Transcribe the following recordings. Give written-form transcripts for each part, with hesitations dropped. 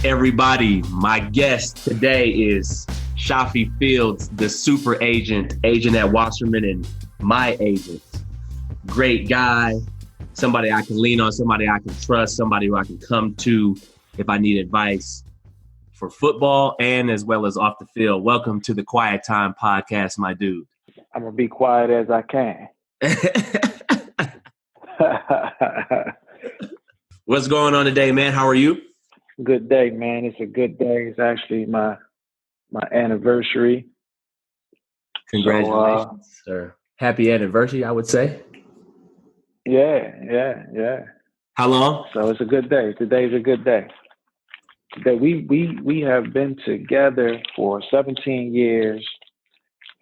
everybody? My guest today is Chafie Fields, the super agent at Wasserman, and my agent. Great guy, somebody I can lean on, somebody I can trust, somebody who I can come to if I need advice for football and as well as off the field. Welcome to the Quiet Time Podcast, my dude. I'm going to be quiet as I can. What's going on today, man? How are you? Good day, man. It's a good day. It's actually my anniversary. Congratulations, sir. Happy anniversary, I would say. Yeah. How long? So it's a good day. Today's a good day. Today we have been together for 17 years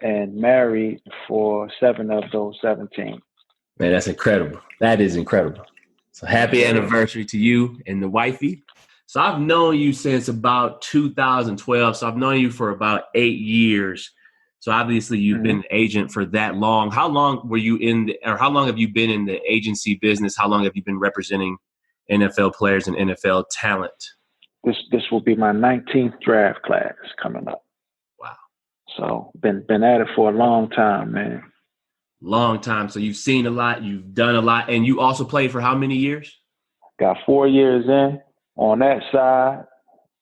and married for 7 of those 17. Man, that's incredible. That is incredible. So happy anniversary to you and the wifey. So I've known you since about 2012. So I've known you for about 8 years. So obviously you've been an agent for that long. How long were you how long have you been in the agency business? How long have you been representing NFL players and NFL talent? This will be my 19th draft class coming up. Wow. So been at it for a long time, man. Long time. So you've seen a lot, you've done a lot, and you also played for how many years? Got 4 years in on that side,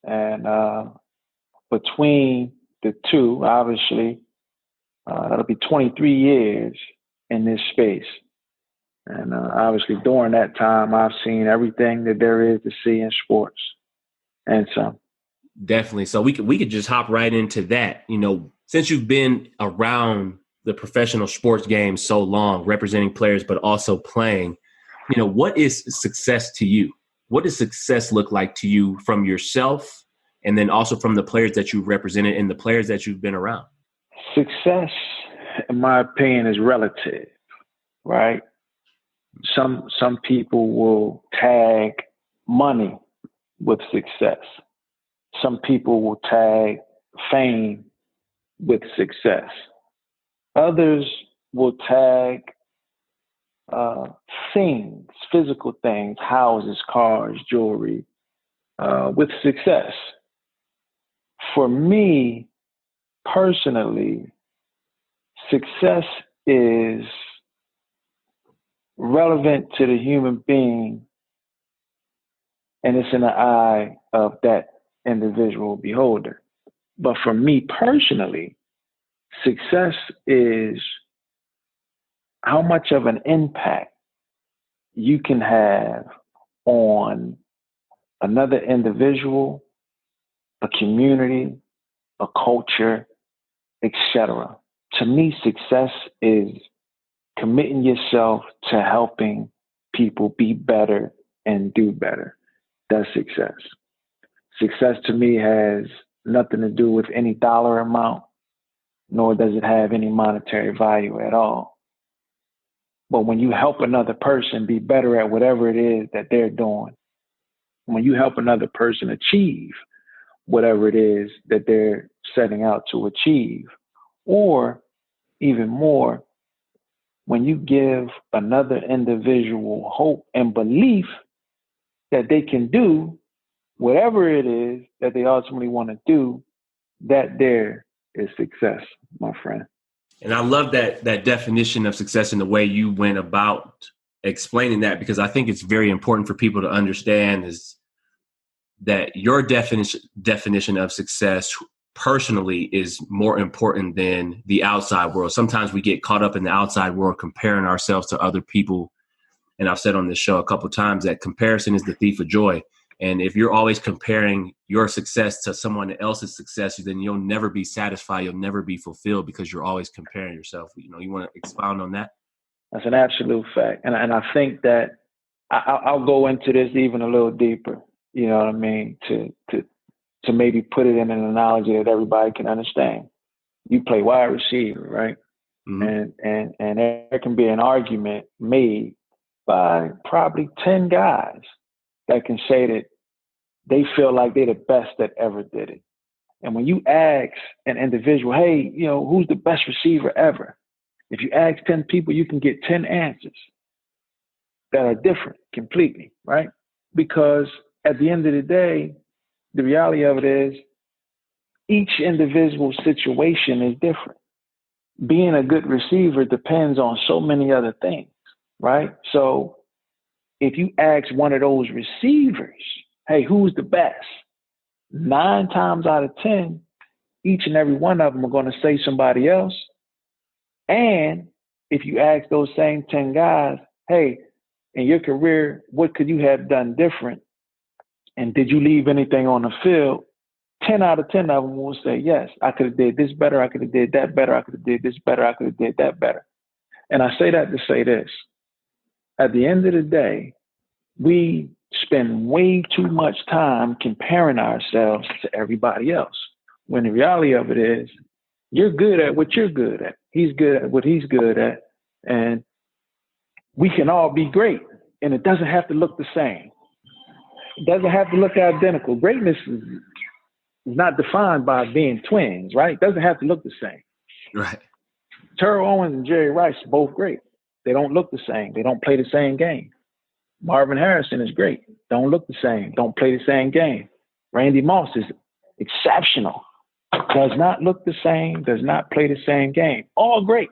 and between the two, obviously, that'll be 23 years in this space. And obviously during that time, I've seen everything that there is to see in sports and some. Definitely. So we could just hop right into that. You know, since you've been around the professional sports game so long, representing players, but also playing, you know, what is success to you? What does success look like to you from yourself and then also from the players that you've represented and the players that you've been around? Success, in my opinion, is relative, right? Some people will tag money with success. Some people will tag fame with success. Others will tag things, physical things, houses, cars, jewelry, with success. For me, personally, success is relevant to the human being, and it's in the eye of that individual beholder. But for me personally, success is how much of an impact you can have on another individual, a community, a culture, etc. To me, success is committing yourself to helping people be better and do better. That's success. Success to me has nothing to do with any dollar amount, nor does it have any monetary value at all. But when you help another person be better at whatever it is that they're doing, when you help another person achieve whatever it is that they're setting out to achieve, or even more, when you give another individual hope and belief that they can do whatever it is that they ultimately want to do, that there is success, my friend. And I love that definition of success and the way you went about explaining that, because I think it's very important for people to understand is that your definition of success personally is more important than the outside world. Sometimes we get caught up in the outside world comparing ourselves to other people. And I've said on this show a couple of times that comparison is the thief of joy. And if you're always comparing your success to someone else's success, then you'll never be satisfied. You'll never be fulfilled because you're always comparing yourself. You know, you want to expound on that? That's an absolute fact. And I think that I'll go into this even a little deeper, you know what I mean, to maybe put it in an analogy that everybody can understand. You play wide receiver, right? Mm-hmm. And there can be an argument made by probably 10 guys that can say that they feel like they're the best that ever did it. And when you ask an individual, hey, you know, who's the best receiver ever? If you ask 10 people, you can get 10 answers that are different completely, right? Because at the end of the day, the reality of it is each individual situation is different. Being a good receiver depends on so many other things, right? So if you ask one of those receivers, hey, who's the best? 9 times out of 10, each and every one of them are going to say somebody else. And if you ask those same 10 guys, hey, in your career, what could you have done different? And did you leave anything on the field? 10 out of 10 of them will say, yes, I could have did this better. I could have did that better. I could have did this better. I could have did that better. And I say that to say this. At the end of the day, we spend way too much time comparing ourselves to everybody else. When the reality of it is, you're good at what you're good at. He's good at what he's good at. And we can all be great. And it doesn't have to look the same. It doesn't have to look identical. Greatness is not defined by being twins, right? It doesn't have to look the same. Right. Terrell Owens and Jerry Rice are both great. They don't look the same. They don't play the same game. Marvin Harrison is great. Don't look the same. Don't play the same game. Randy Moss is exceptional. Does not look the same. Does not play the same game. All great.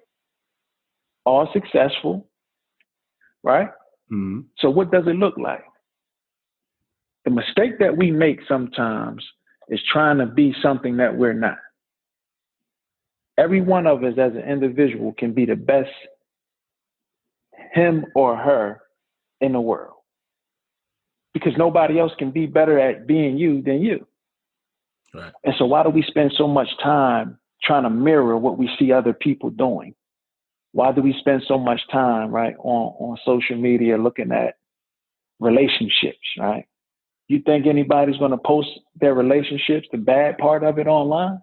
All successful. Right? Mm-hmm. So what does it look like? The mistake that we make sometimes is trying to be something that we're not. Every one of us as an individual can be the best him or her in the world. Because nobody else can be better at being you than you. Right. And so why do we spend so much time trying to mirror what we see other people doing? Why do we spend so much time, right, on social media looking at relationships, right? You think anybody's going to post their relationships, the bad part of it, online?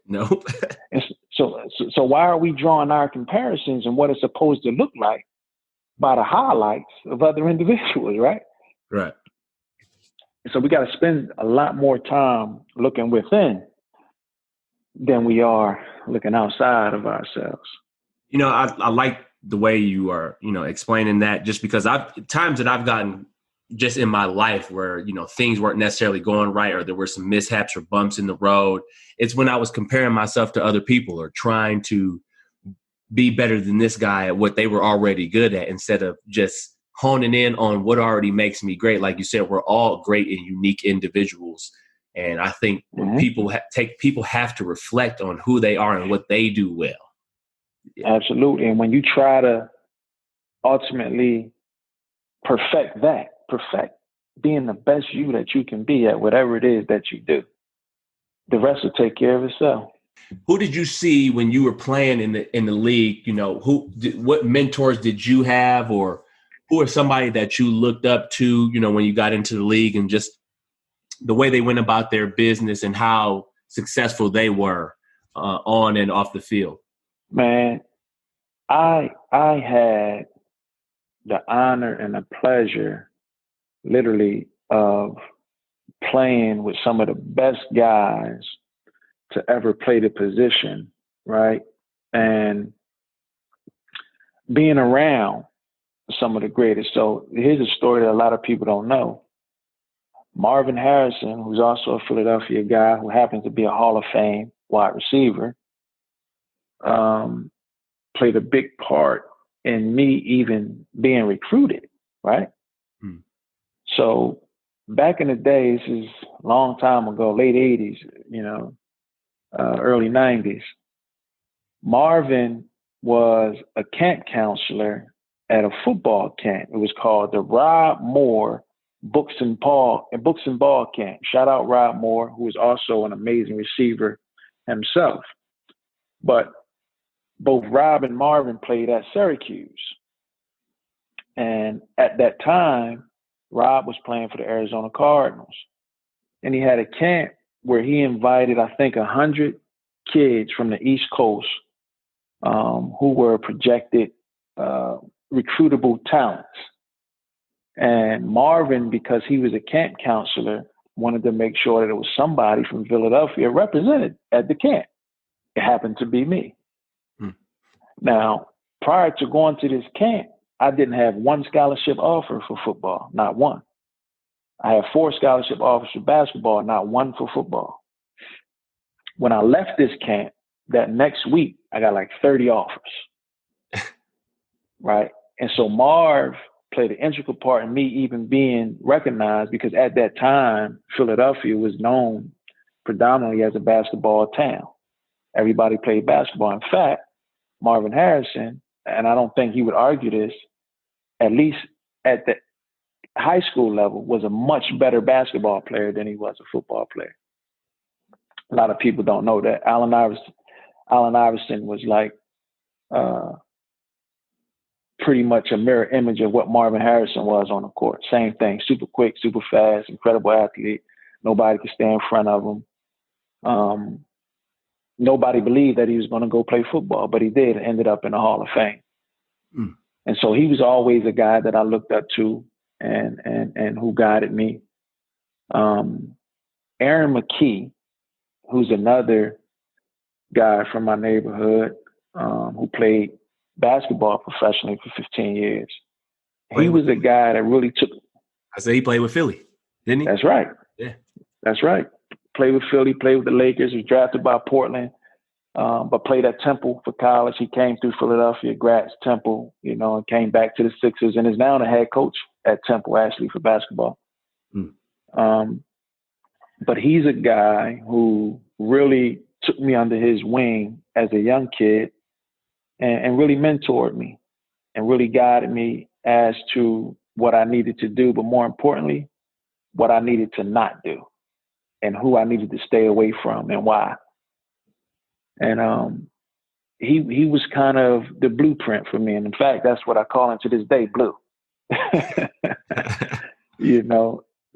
Nope. And so why are we drawing our comparisons and what it's supposed to look like by the highlights of other individuals, right? Right. So we got to spend a lot more time looking within than we are looking outside of ourselves. You know, I like the way you are, explaining that, just because times that I've gotten just in my life where, things weren't necessarily going right, or there were some mishaps or bumps in the road. It's when I was comparing myself to other people or trying to be better than this guy at what they were already good at, instead of just honing in on what already makes me great. Like you said, we're all great and unique individuals. And I think when people have to reflect on who they are and what they do well. Yeah. Absolutely. And when you try to ultimately perfect being the best you that you can be at whatever it is that you do, the rest will take care of itself. Who did you see when you were playing in the league? What mentors did you have, or who are somebody that you looked up to, when you got into the league, and just the way they went about their business and how successful they were on and off the field? Man, I had the honor and the pleasure, literally, of playing with some of the best guys to ever play the position, right? And being around some of the greatest. So here's a story that a lot of people don't know. Marvin Harrison, who's also a Philadelphia guy who happens to be a Hall of Fame wide receiver, played a big part in me even being recruited, right? Hmm. So back in the day, this is a long time ago, late 80s, early 90s, Marvin was a camp counselor at a football camp. It was called the Rob Moore Books and Ball Camp. Shout out Rob Moore, who is also an amazing receiver himself. But both Rob and Marvin played at Syracuse. And at that time, Rob was playing for the Arizona Cardinals. And he had a camp where he invited, I think, 100 kids from the East Coast who were projected recruitable talents. And Marvin, because he was a camp counselor, wanted to make sure that it was somebody from Philadelphia represented at the camp. It happened to be me. Now, prior to going to this camp, I didn't have one scholarship offer for football, not one. I had 4 scholarship offers for basketball, not 1 for football. When I left this camp, that next week, I got like 30 offers, right? And so Marv played an integral part in me even being recognized, because at that time, Philadelphia was known predominantly as a basketball town. Everybody played basketball. In fact, Marvin Harrison, and I don't think he would argue this, at least at the high school level, was a much better basketball player than he was a football player. A lot of people don't know that. Allen Iverson was like pretty much a mirror image of what Marvin Harrison was on the court. Same thing, super quick, super fast, incredible athlete. Nobody could stand in front of him. Nobody believed that he was going to go play football, but he did, and ended up in the Hall of Fame. Mm. And so he was always a guy that I looked up to and who guided me. Aaron McKee, who's another guy from my neighborhood who played basketball professionally for 15 years. He was a guy that really took. I said he played with Philly, didn't he? That's right. Yeah. That's right. Played with Philly, played with the Lakers, was drafted by Portland, but played at Temple for college. He came through Philadelphia, Gratz, Temple, and came back to the Sixers, and is now the head coach at Temple, actually, for basketball. Mm. But he's a guy who really took me under his wing as a young kid and really mentored me and really guided me as to what I needed to do, but more importantly, what I needed to not do and who I needed to stay away from and why. And he was kind of the blueprint for me. And in fact, that's what I call him to this day, Blue.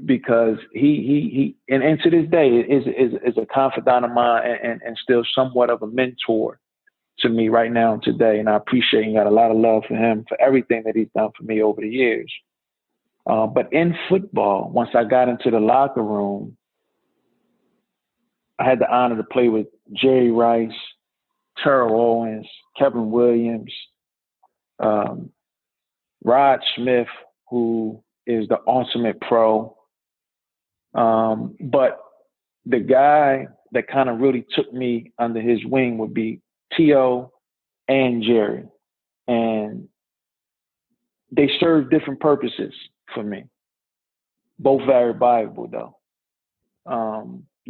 Because he to this day is a confidant of mine and still somewhat of a mentor to me right now and today. And I appreciate and got a lot of love for him for everything that he's done for me over the years. But in football, once I got into the locker room, I had the honor to play with Jerry Rice, Terrell Owens, Kevin Williams, Rod Smith, who is the ultimate pro. But the guy that kind of really took me under his wing would be T.O. and Jerry. And they serve different purposes for me. Both very valuable, though.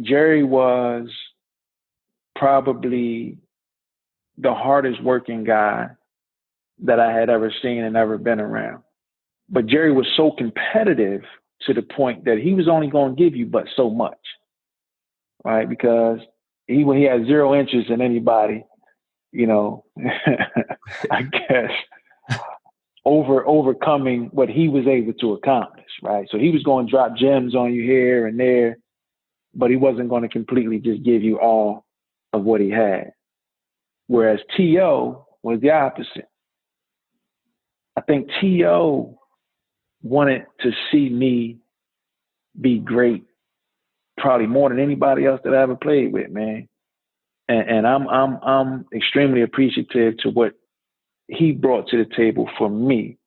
Jerry was probably the hardest working guy that I had ever seen and ever been around. But Jerry was so competitive to the point that he was only going to give you but so much, right? Because when he had zero interest in anybody, I guess overcoming what he was able to accomplish, right? So he was going to drop gems on you here and there, but he wasn't going to completely just give you all of what he had. Whereas T.O. was the opposite. I think T.O. wanted to see me be great, probably more than anybody else that I ever played with, man. And I'm extremely appreciative to what he brought to the table for me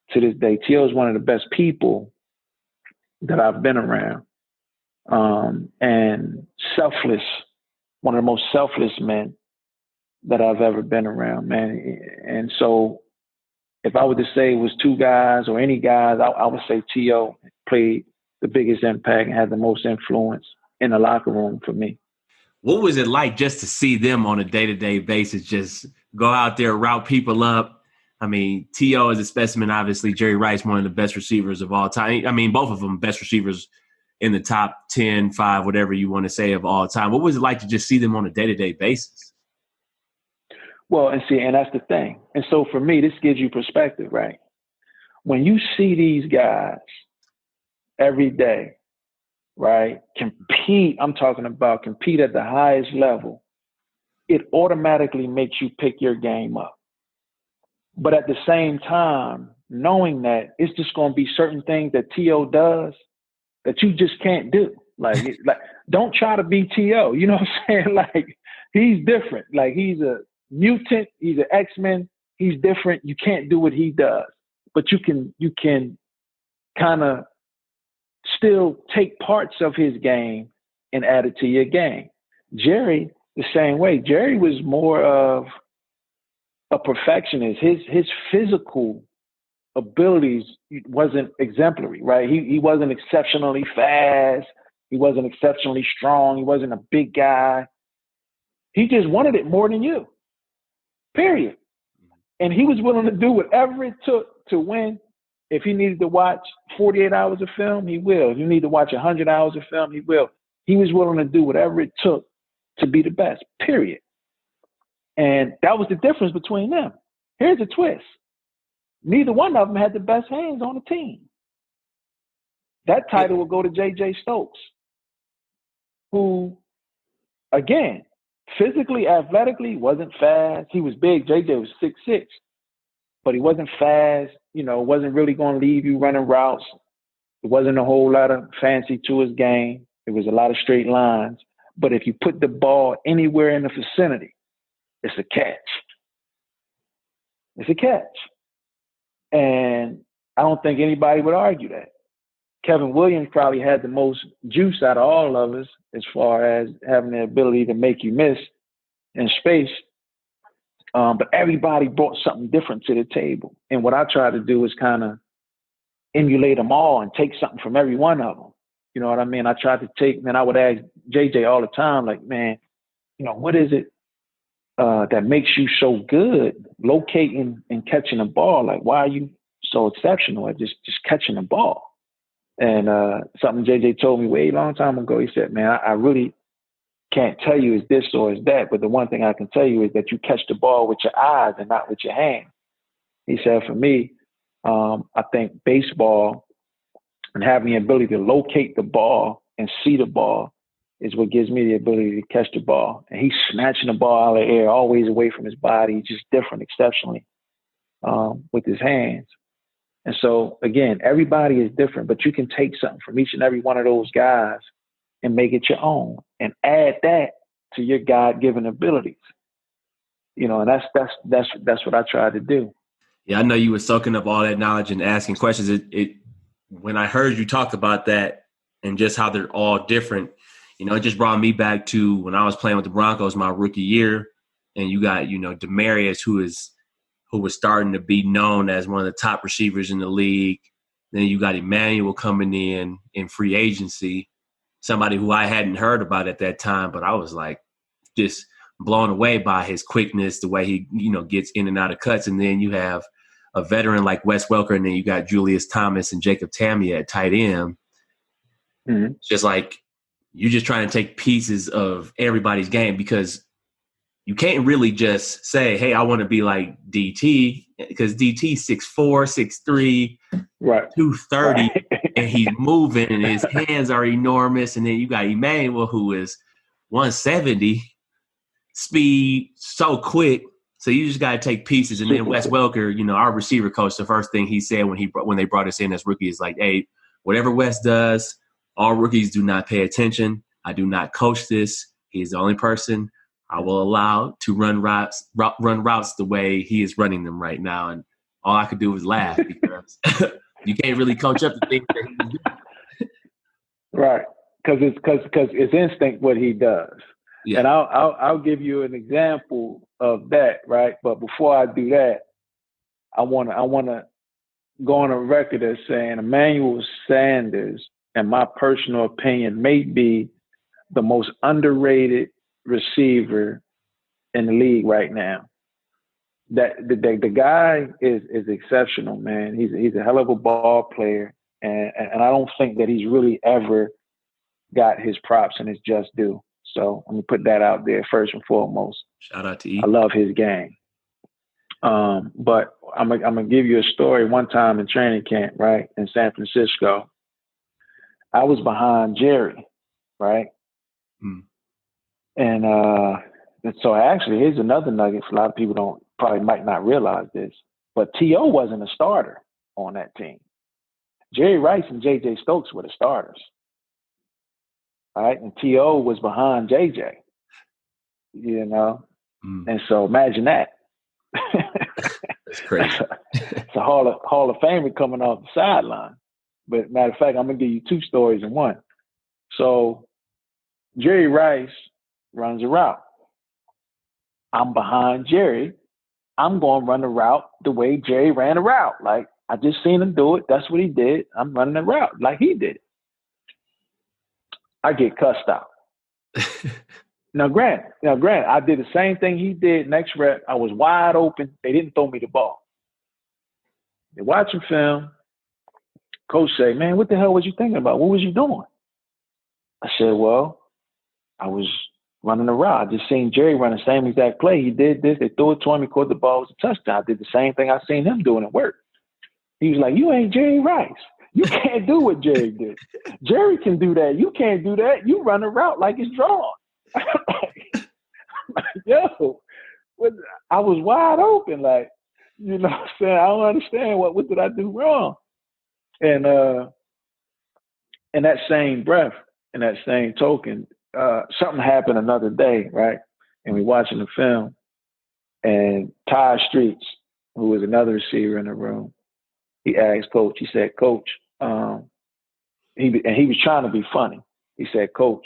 to this day. T.O. is one of the best people that I've been around. And selfless, one of the most selfless men that I've ever been around, man. And so if I were to say it was 2 guys or any guys, I would say T.O. played the biggest impact and had the most influence in the locker room for me. What was it like just to see them on a day-to-day basis, just go out there, route people up? I mean, T.O. is a specimen, obviously. Jerry Rice, one of the best receivers of all time. I mean, both of them best receivers in the top 10, 5, whatever you want to say of all time. What was it like to just see them on a day-to-day basis? Well, and that's the thing. And so for me, this gives you perspective, right? When you see these guys every day, right, compete at the highest level, it automatically makes you pick your game up. But at the same time, knowing that it's just going to be certain things that T.O. does that you just can't do. Like don't try to be T.O. You know what I'm saying? Like, he's different. Like, he's a mutant. He's an X-Men. He's different. You can't do what he does. But you can kind of still take parts of his game and add it to your game. Jerry, the same way. Jerry was more of a perfectionist. His physical abilities wasn't exemplary, right? He wasn't exceptionally fast. He wasn't exceptionally strong. He wasn't a big guy. He just wanted it more than you, period. And he was willing to do whatever it took to win. If he needed to watch 48 hours of film, he will. If you need to watch 100 hours of film, he will. He was willing to do whatever it took to be the best, period. And that was the difference between them. Here's a twist. Neither one of them had the best hands on the team. That title will go to J.J. Stokes, who, again, physically, athletically, wasn't fast. He was big. J.J. was 6'6", but he wasn't fast. Wasn't really going to leave you running routes. There wasn't a whole lot of fancy to his game. It was a lot of straight lines. But if you put the ball anywhere in the vicinity, it's a catch. It's a catch. And I don't think anybody would argue that. Kevin Williams probably had the most juice out of all of us as far as having the ability to make you miss in space. But everybody brought something different to the table. And what I try to do is kind of emulate them all and take something from every one of them. You know what I mean? I tried to I would ask JJ all the time, like, man, what is it that makes you so good locating and catching a ball? Like, why are you so exceptional at just catching a ball? And something JJ told me way long time ago, he said, man, I really can't tell you is this or is that, but the one thing I can tell you is that you catch the ball with your eyes and not with your hands. He said, for me, I think baseball and having the ability to locate the ball and see the ball is what gives me the ability to catch the ball. And he's snatching the ball out of the air, always away from his body, just different exceptionally with his hands. And so, again, everybody is different, but you can take something from each and every one of those guys and make it your own and add that to your God-given abilities. And that's what I try to do. Yeah, I know you were soaking up all that knowledge and asking questions. It when I heard you talk about that and just how they're all different, it just brought me back to when I was playing with the Broncos my rookie year, and you got, Demarius, who was starting to be known as one of the top receivers in the league. Then you got Emmanuel coming in free agency, somebody who I hadn't heard about at that time, but I was like just blown away by his quickness, the way he, gets in and out of cuts. And then you have a veteran like Wes Welker, and then you got Julius Thomas and Jacob Tamia at tight end. Mm-hmm. Just like you're just trying to take pieces of everybody's game, because you can't really just say, hey, I want to be like DT, because DT's 6'4", 6'3", right, 230, right. And he's moving and his hands are enormous. And then you got Emmanuel, who is 170, speed, so quick. So you just got to take pieces. And then Wes Welker, our receiver coach, the first thing he said when they brought us in as rookies is like, hey, whatever Wes does, all rookies do not pay attention. I do not coach this. He's the only person I will allow to run routes the way he is running them right now. And all I could do was laugh, because you can't really coach up the things that he's doing. Right, because it's instinct what he does. Yeah. And I'll give you an example of that, right? But before I do that, I want to go on a record as saying Emmanuel Sanders, in my personal opinion, may be the most underrated receiver in the league right now. That the guy is exceptional, man. He's a hell of a ball player, and I don't think that he's really ever got his props and his just due. So I'm gonna put that out there first and foremost. Shout out to E. I love his game. But I'm gonna give you a story. One time in training camp, right, in San Francisco, I was behind Jerry, right? And so actually, here's another nugget. A lot of people might not realize this, but T.O. wasn't a starter on that team. Jerry Rice and J.J. Stokes were the starters. All right, and T.O. was behind J.J., And so imagine that. That's crazy. It's a Hall of Famer coming off the sideline. But matter of fact, I'm going to give you two stories in one. So Jerry Rice runs a route. I'm behind Jerry. I'm going to run the route the way Jerry ran a route. Like, I just seen him do it. That's what he did. I'm running the route like he did. I get cussed out. Now, granted, I did the same thing he did next rep. I was wide open. They didn't throw me the ball. They're watching film. Coach say, man, what the hell was you thinking about? What was you doing? I said, well, I was running a route. I just seen Jerry run the same exact play. He did this. They threw it to him. He caught the ball. It was a touchdown. I did the same thing I seen him doing at work. He was like, you ain't Jerry Rice. You can't do what Jerry did. Jerry can do that. You can't do that. You run a route like it's drawn. Yo, I was wide open. Like, you know what I'm saying? I don't understand. What did I do wrong? And in that same breath, in that same token, something happened another day, right? And we're watching the film, and Ty Streets, who was another receiver in the room, he asked Coach, he said, Coach, he was trying to be funny. He said, Coach,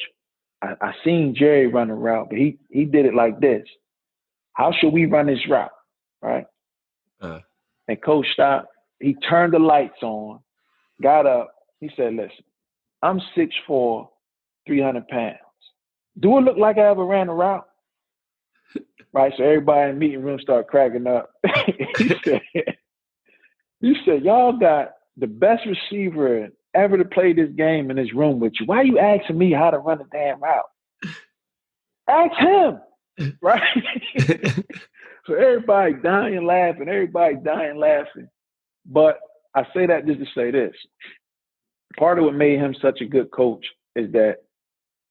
I seen Jerry run a route, but he did it like this. How should we run this route, right? And Coach stopped. He turned the lights on, got up. He said, listen, I'm 6'4", 300 pounds. Do it look like I ever ran a route? Right, so everybody in the meeting room started cracking up. He said, y'all got the best receiver ever to play this game in this room with you. Why are you asking me how to run a damn route? Ask him, right? So everybody dying laughing. But I say that just to say this. Part of what made him such a good coach is that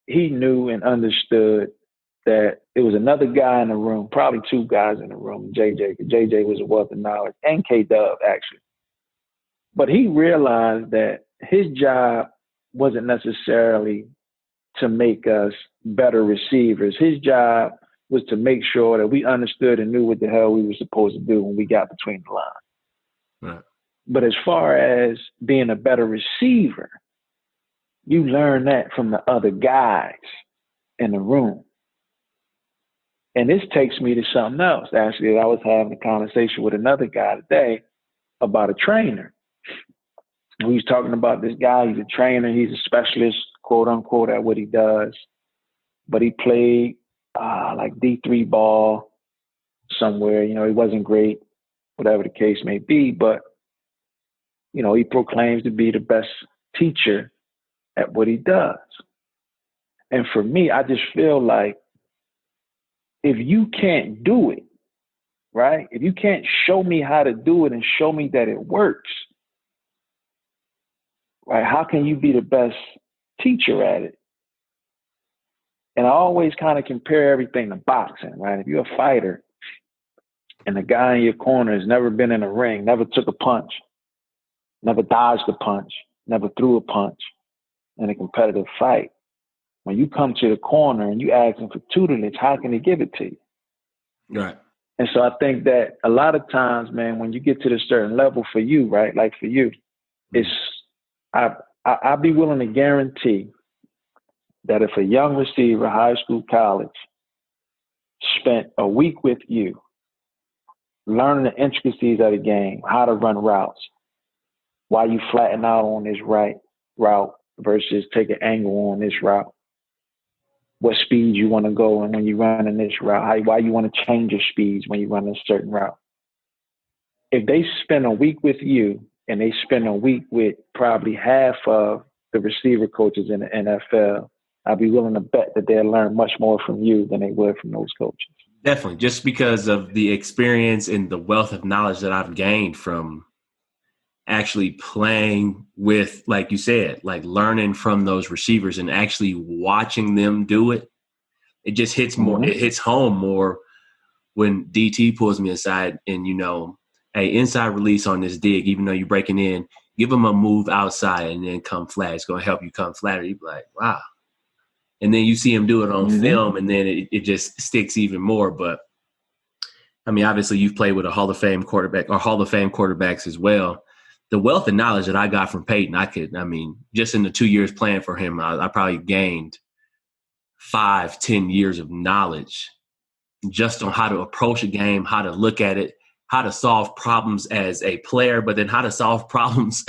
he knew and understood that it was another guy in the room, probably two guys in the room, JJ. JJ was a wealth of knowledge, and K-Dub, actually. But he realized that his job wasn't necessarily to make us better receivers. His job was to make sure that we understood and knew what the hell we were supposed to do when we got between the lines. Right. But as far as being a better receiver, you learn that from the other guys in the room. And this takes me to something else. Actually, I was having a conversation with another guy today about a trainer. We was talking about this guy. He's a trainer. He's a specialist, quote unquote, at what he does. But he played like D3 ball somewhere. You know, he wasn't great, whatever the case may be. But, you know, he proclaims to be the best teacher at what he does. And for me, I just feel like if you can't do it, right? If you can't show me how to do it and show me that it works, right? How can you be the best teacher at it? And I always kind of compare everything to boxing, right? If you're a fighter and the guy in your corner has never been in a ring, never took a punch, never dodged a punch, never threw a punch in a competitive fight, when you come to the corner and you ask him for tutelage, how can he give it to you? Right. And so I think that a lot of times, man, when you get to a certain level for you, right, like for you, it's I'd be willing to guarantee that if a young receiver, high school, college, spent a week with you, learning the intricacies of the game, how to run routes, why you flatten out on this right route versus take an angle on this route, what speed you want to go and when you run in this route, why you want to change your speeds when you run a certain route. If they spend a week with you and they spend a week with probably half of the receiver coaches in the NFL, I'd be willing to bet that they'll learn much more from you than they would from those coaches. Definitely, just because of the experience and the wealth of knowledge that I've gained from actually playing with, like you said, like learning from those receivers and actually watching them do it. It just hits more, it hits home more when DT pulls me aside and, you know, hey, inside release on this dig, even though you're breaking in, give them a move outside and then come flat. It's going to help you come flatter. You're like, wow. And then you see him do it on film, and then it just sticks even more. But, I mean, obviously you've played with a Hall of Fame quarterback or Hall of Fame quarterbacks as well. the wealth of knowledge that I got from Peyton, just in the 2 years playing for him, I probably gained 5-10 years of knowledge just on how to approach a game, how to look at it, how to solve problems as a player, but then how to solve problems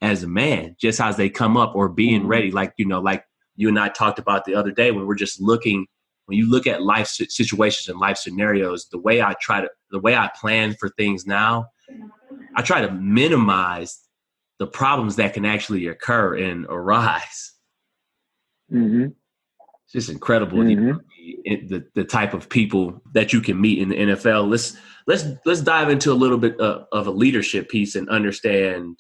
as a man, just as they come up, or being ready. Like you and I talked about the other day, when we're just looking, when you look at life situations and life scenarios, the way I plan for things now, I try to minimize the problems that can actually occur and arise. Mm-hmm. It's just incredible, the type of people that you can meet in the NFL. Let's dive into a little bit of a leadership piece and understand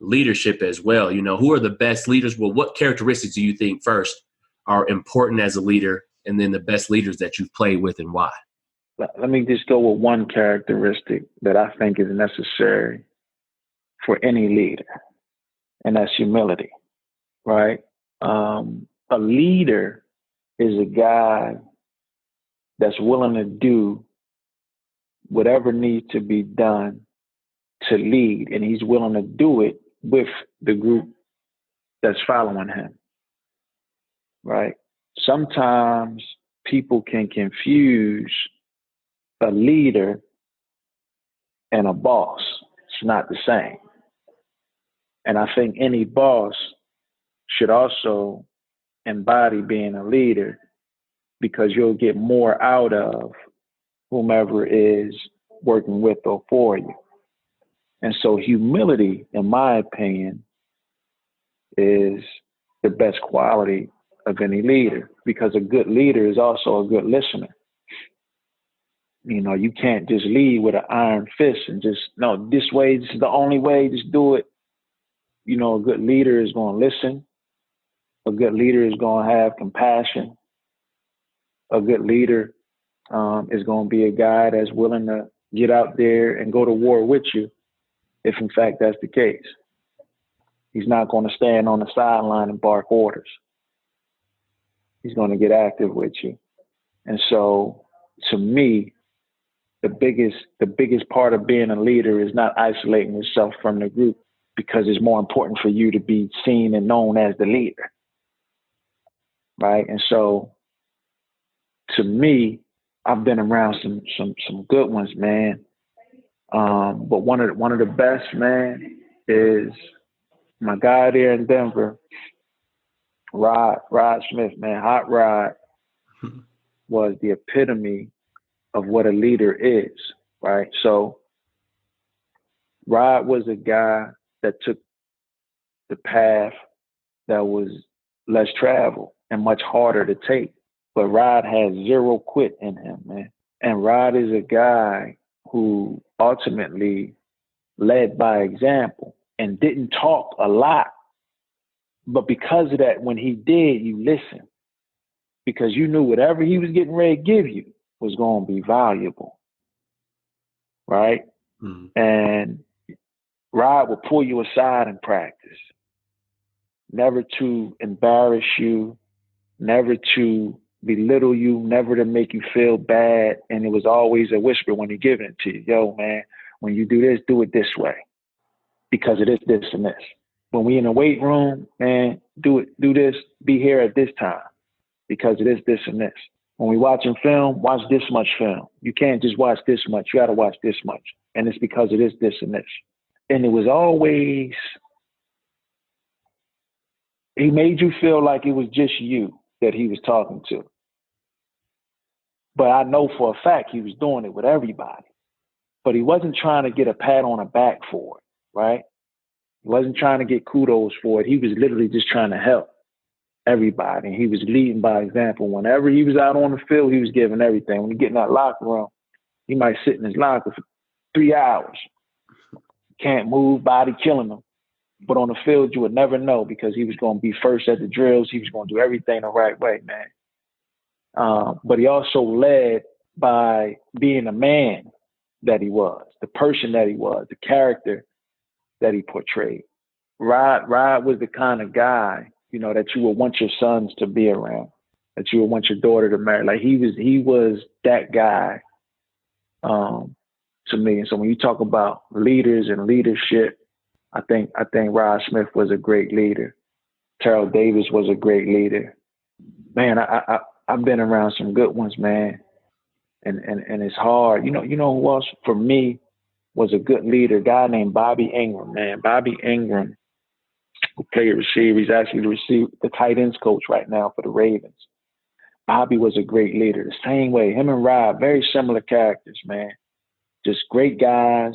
leadership as well. Who are the best leaders? Well, what characteristics do you think first are important as a leader, and then the best leaders that you've played with, and why? Let me just go with one characteristic that I think is necessary for any leader, and that's humility, right? A leader is a guy that's willing to do whatever needs to be done to lead, and he's willing to do it with the group that's following him, right? Sometimes people can confuse a leader and a boss. It's not the same. And I think any boss should also embody being a leader, because you'll get more out of whomever is working with or for you. And so humility, in my opinion, is the best quality of any leader, because a good leader is also a good listener. You can't just lead with an iron fist and just, no, this way, this is the only way, just do it. A good leader is going to listen. A good leader is going to have compassion. A good leader is going to be a guy that's willing to get out there and go to war with you, if in fact that's the case. He's not going to stand on the sideline and bark orders. He's going to get active with you. And so, to me, the biggest part of being a leader is not isolating yourself from the group, because it's more important for you to be seen and known as the leader, right? And so, to me, I've been around some good ones, man. But one of the best, man, is my guy there in Denver, Rod Smith, man. Hot Rod was the epitome of what a leader is, right? So Rod was a guy that took the path that was less traveled and much harder to take. But Rod has zero quit in him, man. And Rod is a guy who ultimately led by example and didn't talk a lot. But because of that, when he did, you listened, because you knew whatever he was getting ready to give you was going to be valuable, right? Mm-hmm. And Rod will pull you aside in practice, never to embarrass you, never to belittle you, never to make you feel bad. And it was always a whisper when he giving it to you. Yo, man, when you do this, do it this way, because it is this and this. When we in the weight room, man, do this, be here at this time, because it is this and this. When we watching film, watch this much film. You can't just watch this much. You got to watch this much. And it's because it is this and this. And it was always, he made you feel like it was just you that he was talking to. But I know for a fact he was doing it with everybody. But he wasn't trying to get a pat on the back for it, right? He wasn't trying to get kudos for it. He was literally just trying to help everybody. And he was leading by example. Whenever he was out on the field, he was giving everything. When he get in that locker room, he might sit in his locker for 3 hours. Can't move, body killing him. But on the field, you would never know, because he was going to be first at the drills. He was going to do everything the right way, man. But he also led by being a man that he was, the person that he was, the character that he portrayed. Rod was the kind of guy, that you would want your sons to be around, that you would want your daughter to marry. Like he was that guy to me. And so when you talk about leaders and leadership, I think Rod Smith was a great leader. Terrell Davis was a great leader. Man, I've been around some good ones, man. And it's hard. You know who else for me was a good leader? A guy named Bobby Ingram, man. Bobby Ingram, who played receiver. He's actually the tight ends coach right now for the Ravens. Bobby was a great leader. The same way, him and Rob, very similar characters, man. Just great guys,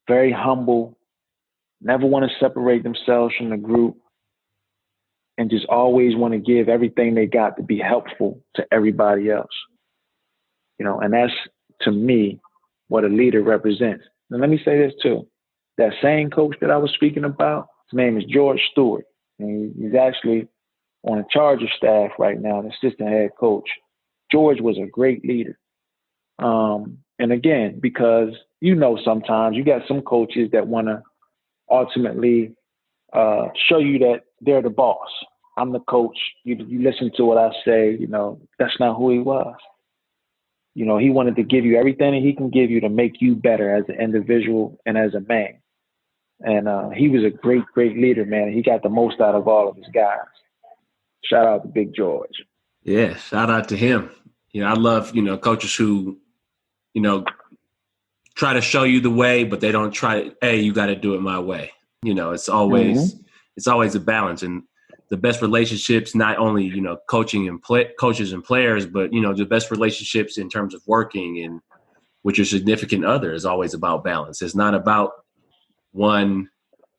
very humble, never want to separate themselves from the group, and just always want to give everything they got to be helpful to everybody else. And that's, to me, what a leader represents. And let me say this too. That same coach that I was speaking about, his name is George Stewart. And he's actually on the Chargers staff right now, the assistant head coach. George was a great leader. And again, because sometimes you got some coaches that want to ultimately show you that they're the boss. I'm the coach. You listen to what I say. That's not who he was. He wanted to give you everything that he can give you to make you better as an individual and as a man. And he was a great, great leader, man. He got the most out of all of his guys. Shout out to Big George. Yeah, shout out to him. I love, coaches who, try to show you the way, but they don't try, hey, you got to do it my way. It's always a balance. And the best relationships, not only, coaches and players, but, the best relationships in terms of working and with your significant other is always about balance. It's not about one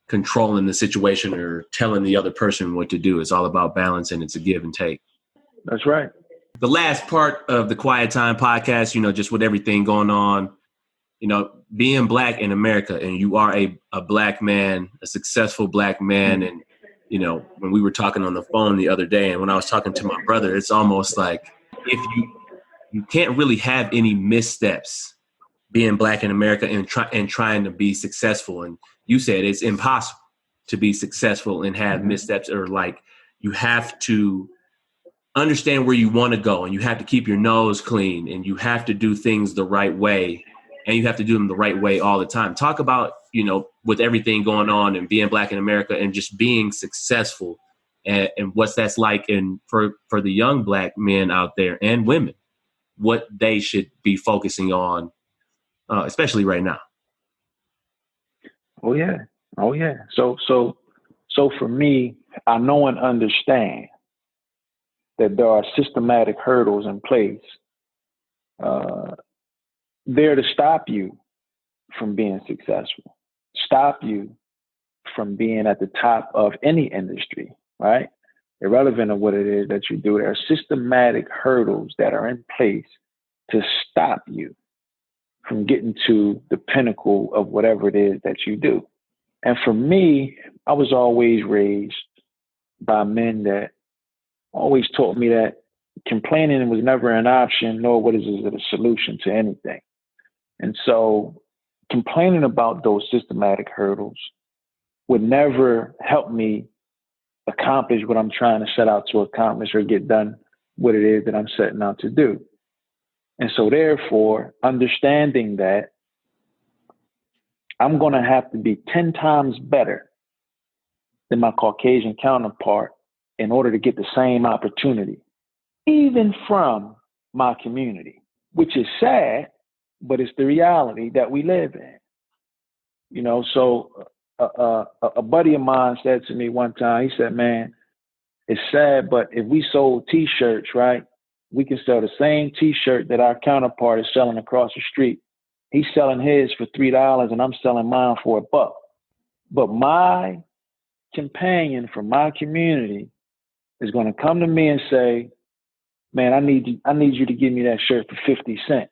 controlling the situation or telling the other person what to do. It's all about balance, and it's a give and take. That's right. The last part of the Quiet Time podcast, just with everything going on, being Black in America, and you are a Black man, a successful Black man. And, when we were talking on the phone the other day, and when I was talking to my brother, it's almost like if you can't really have any missteps being Black in America and trying to be successful. And you said it's impossible to be successful and have missteps, or like you have to understand where you want to go, and you have to keep your nose clean, and you have to do things the right way, and you have to do them the right way all the time. Talk about, with everything going on and being Black in America and just being successful and what's that's like, and for the young Black men out there and women, what they should be focusing on, especially right now. Oh yeah. So for me, I know and understand that there are systematic hurdles in place there to stop you from being successful, stop you from being at the top of any industry, right? Irrelevant of what it is that you do, there are systematic hurdles that are in place to stop you from getting to the pinnacle of whatever it is that you do. And for me, I was always raised by men that always taught me that complaining was never an option, nor what is it a solution to anything. And so complaining about those systematic hurdles would never help me accomplish what I'm trying to set out to accomplish or get done what it is that I'm setting out to do. And so therefore, understanding that I'm going to have to be 10 times better than my Caucasian counterpart in order to get the same opportunity, even from my community, which is sad, but it's the reality that we live in. So a buddy of mine said to me one time, he said, man, it's sad, but if we sold T-shirts, right, we can sell the same T-shirt that our counterpart is selling across the street. He's selling his for $3 and I'm selling mine for $1. But my companion from my community is going to come to me and say, man, I need you to give me that shirt for 50 cents.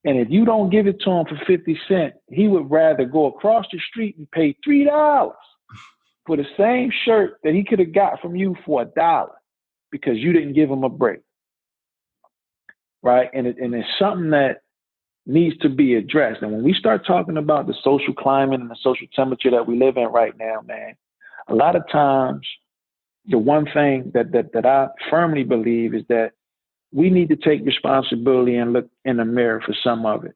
And if you don't give it to him for 50 cents, he would rather go across the street and pay $3 for the same shirt that he could have got from you for $1 because you didn't give him a break. Right? And it's something that needs to be addressed. And when we start talking about the social climate and the social temperature that we live in right now, man, a lot of times the one thing that I firmly believe is that we need to take responsibility and look in the mirror for some of it,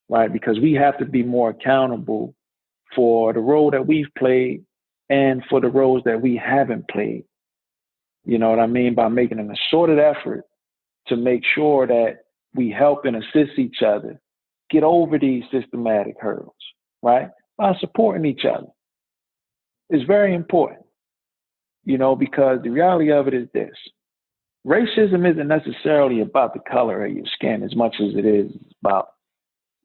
right? Because we have to be more accountable for the role that we've played and for the roles that we haven't played. You know what I mean? By making an assorted effort to make sure that we help and assist each other get over these systematic hurdles, right? By supporting each other. It's very important, because the reality of it is this. Racism isn't necessarily about the color of your skin as much as it is about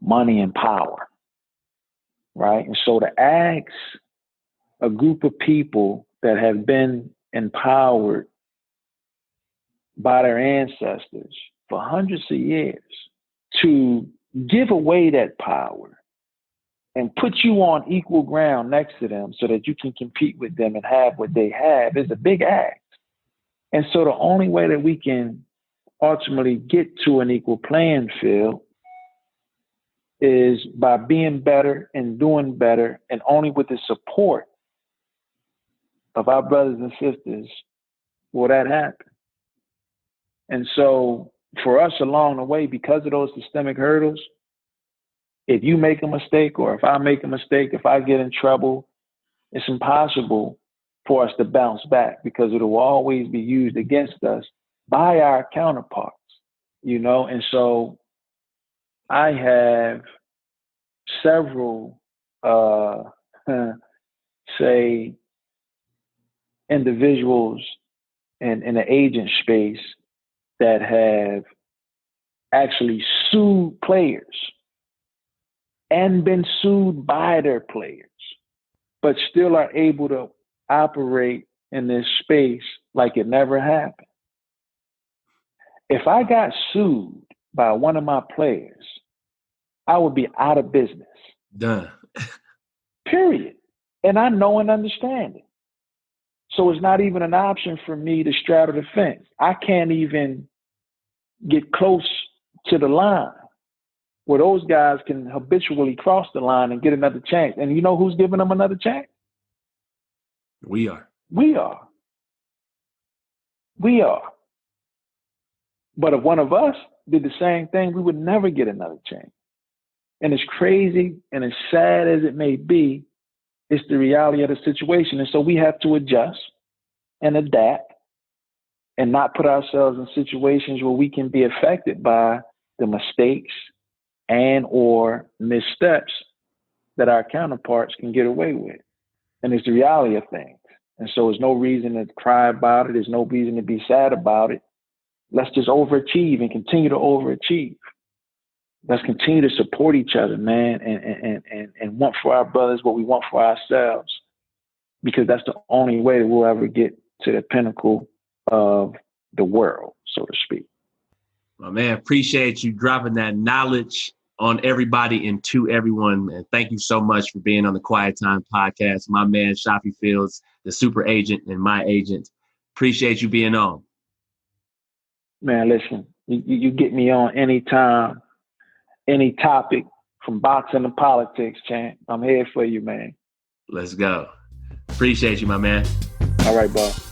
money and power, right? And so to ask a group of people that have been empowered by their ancestors for hundreds of years to give away that power and put you on equal ground next to them so that you can compete with them and have what they have is a big act. And so the only way that we can ultimately get to an equal playing field is by being better and doing better, and only with the support of our brothers and sisters will that happen. And so for us along the way, because of those systemic hurdles, if you make a mistake or if I make a mistake, if I get in trouble, it's impossible for us to bounce back because it will always be used against us by our counterparts, And so I have several, say, individuals in the agent space that have actually sued players and been sued by their players, but still are able to operate in this space like it never happened. If I got sued by one of my players, I would be out of business. Done. Period. And I know and understand it. So it's not even an option for me to straddle the fence. I can't even get close to the line where those guys can habitually cross the line and get another chance. And you know who's giving them another chance? We are. We are. But if one of us did the same thing, we would never get another chance. And as crazy and as sad as it may be, it's the reality of the situation. And so we have to adjust and adapt and not put ourselves in situations where we can be affected by the mistakes and or missteps that our counterparts can get away with. And it's the reality of things. And so there's no reason to cry about it. There's no reason to be sad about it. Let's just overachieve and continue to overachieve. Let's continue to support each other, man, and want for our brothers what we want for ourselves, because that's the only way that we'll ever get to the pinnacle of the world, so to speak. My man, appreciate you dropping that knowledge on everybody and to everyone, man. Thank you so much for being on the Quiet Time podcast. My man, Chafie Fields, the super agent and my agent. Appreciate you being on. Man, listen, you get me on anytime, any topic, from boxing to politics, champ. I'm here for you, man. Let's go. Appreciate you, my man. All right, boss.